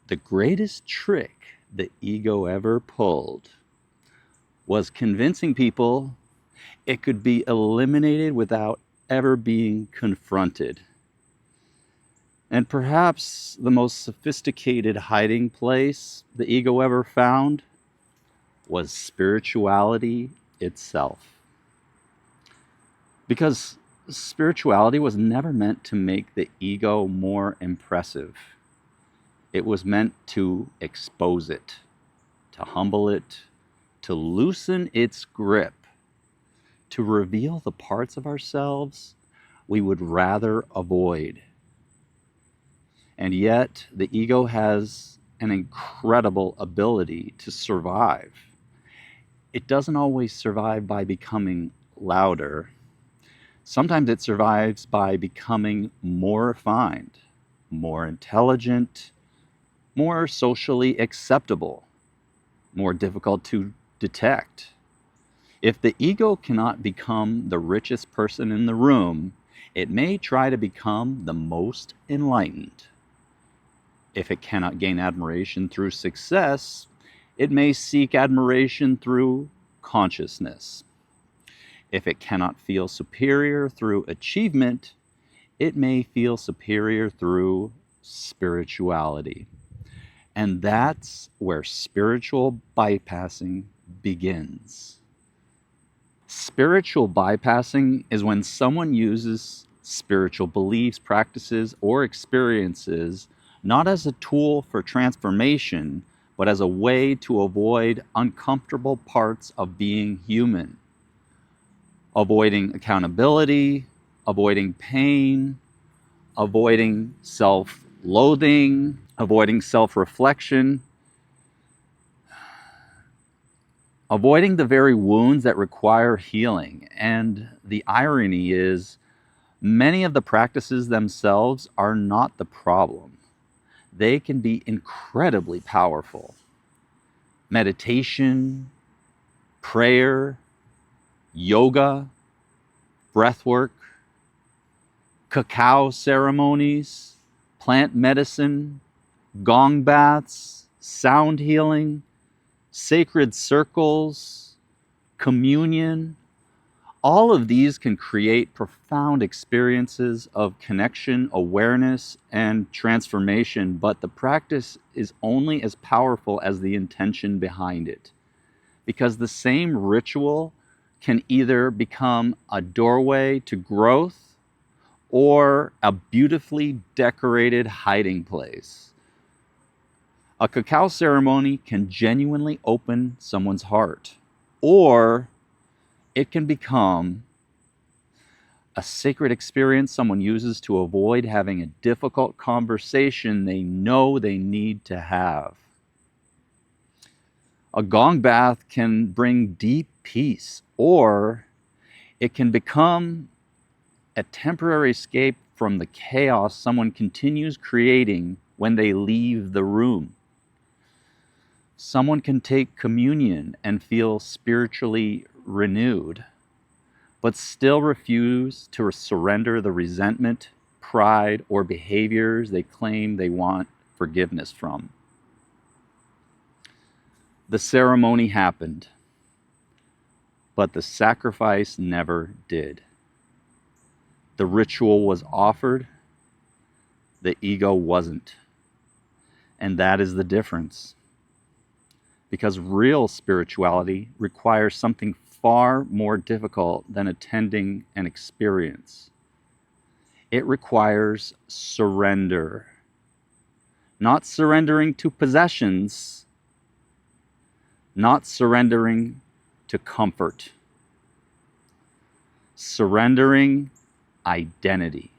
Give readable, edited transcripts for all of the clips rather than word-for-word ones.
The greatest trick the ego ever pulled was convincing people it could be eliminated without ever being confronted. And perhaps the most sophisticated hiding place the ego ever found was spirituality itself. Because spirituality was never meant to make the ego more impressive. It was meant to expose it, to humble it, to loosen its grip, to reveal the parts of ourselves we would rather avoid. And yet, the ego has an incredible ability to survive. It doesn't always survive by becoming louder. Sometimes it survives by becoming more refined, more intelligent, more socially acceptable, more difficult to detect. If the ego cannot become the richest person in the room, it may try to become the most enlightened. If it cannot gain admiration through success, it may seek admiration through consciousness. If it cannot feel superior through achievement, it may feel superior through spirituality. And that's where spiritual bypassing begins. Spiritual bypassing is when someone uses spiritual beliefs, practices, or experiences not as a tool for transformation, but as a way to avoid uncomfortable parts of being human. Avoiding accountability, avoiding pain, avoiding self-loathing, avoiding self-reflection, avoiding the very wounds that require healing. And the irony is, many of the practices themselves are not the problem. They can be incredibly powerful. Meditation, prayer, yoga, breathwork, cacao ceremonies, plant medicine, gong baths, sound healing, sacred circles, communion. All of these can create profound experiences of connection, awareness, and transformation, but the practice is only as powerful as the intention behind it. Because the same ritual can either become a doorway to growth or a beautifully decorated hiding place. A cacao ceremony can genuinely open someone's heart, or it can become a sacred experience someone uses to avoid having a difficult conversation they know they need to have. A gong bath can bring deep peace, or it can become a temporary escape from the chaos someone continues creating when they leave the room. Someone can take communion and feel spiritually renewed, but still refuse to surrender the resentment, pride, or behaviors they claim they want forgiveness from. The ceremony happened, but the sacrifice never did. The ritual was offered, the ego wasn't. And that is the difference. Because real spirituality requires something far more difficult than attending an experience. It requires surrender. Not surrendering to possessions, not surrendering to comfort. Surrendering identity.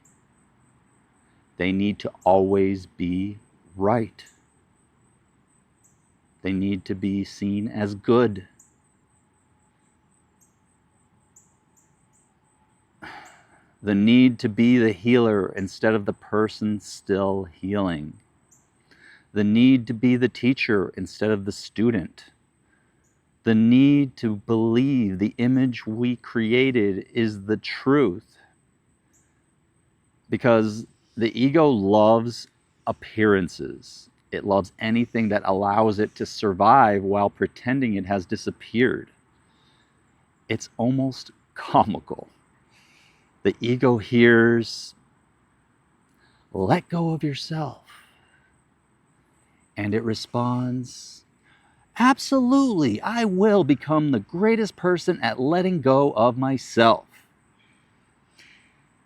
They need to always be right. They need to be seen as good. The need to be the healer instead of the person still healing. The need to be the teacher instead of the student. The need to believe the image we created is the truth. Because the ego loves appearances. It loves anything that allows it to survive while pretending it has disappeared. It's almost comical. The ego hears, "Let go of yourself." And it responds, "Absolutely, I will become the greatest person at letting go of myself."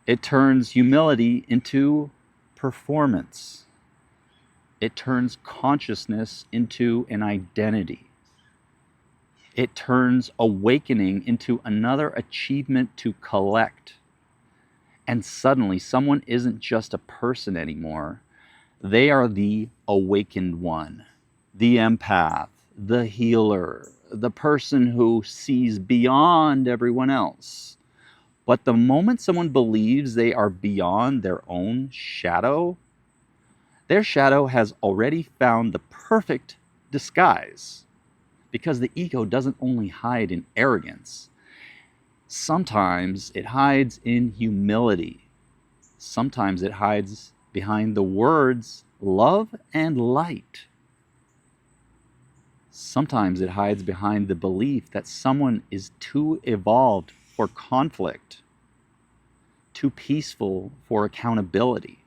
It turns humility into performance. It turns consciousness into an identity. It turns awakening into another achievement to collect. And suddenly, someone isn't just a person anymore. They are the awakened one, the empath, the healer, the person who sees beyond everyone else. But the moment someone believes they are beyond their own shadow, their shadow has already found the perfect disguise. Because the ego doesn't only hide in arrogance. Sometimes it hides in humility. Sometimes it hides behind the words love and light. Sometimes it hides behind the belief that someone is too evolved for conflict, too peaceful for accountability,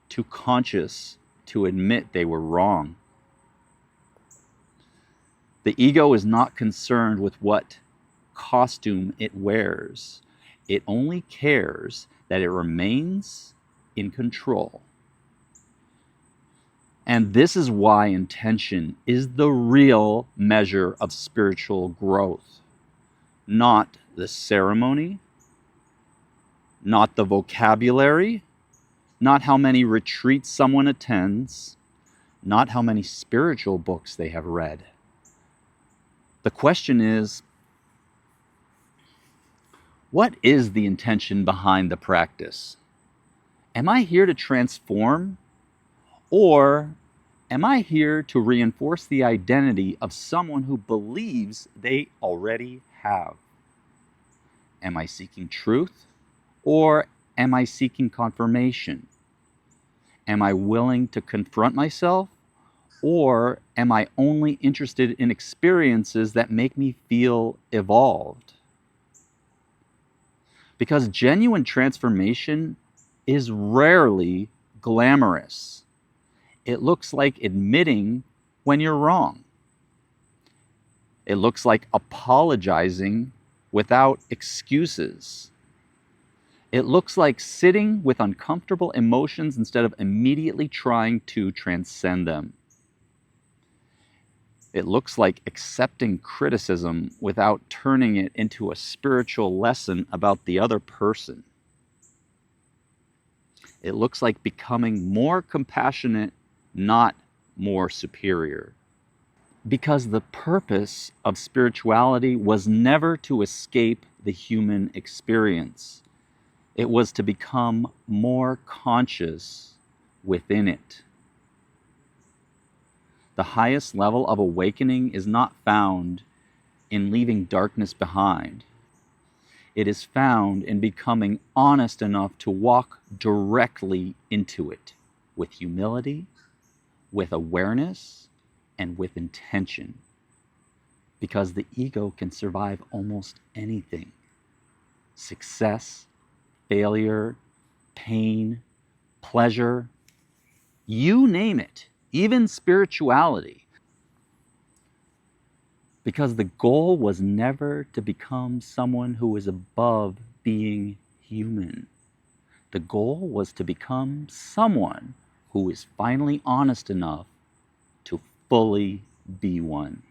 too conscious to admit they were wrong. The ego is not concerned with what costume it wears. It only cares that it remains in control. And this is why intention is the real measure of spiritual growth, not the ceremony, not the vocabulary, not how many retreats someone attends, not how many spiritual books they have read. The question is, what is the intention behind the practice? Am I here to transform? Or am I here to reinforce the identity of someone who believes they already have? Am I seeking truth? Or am I seeking confirmation? Am I willing to confront myself? Or am I only interested in experiences that make me feel evolved? Because genuine transformation is rarely glamorous. It looks like admitting when you're wrong. It looks like apologizing without excuses. It looks like sitting with uncomfortable emotions instead of immediately trying to transcend them. It looks like accepting criticism without turning it into a spiritual lesson about the other person. It looks like becoming more compassionate, not more superior. Because the purpose of spirituality was never to escape the human experience. It was to become more conscious within it. The highest level of awakening is not found in leaving darkness behind. It is found in becoming honest enough to walk directly into it with humility, with awareness, and with intention. Because the ego can survive almost anything: success, failure, pain, pleasure, you name it, even spirituality. Because the goal was never to become someone who is above being human. The goal was to become someone who is finally honest enough to fully be one.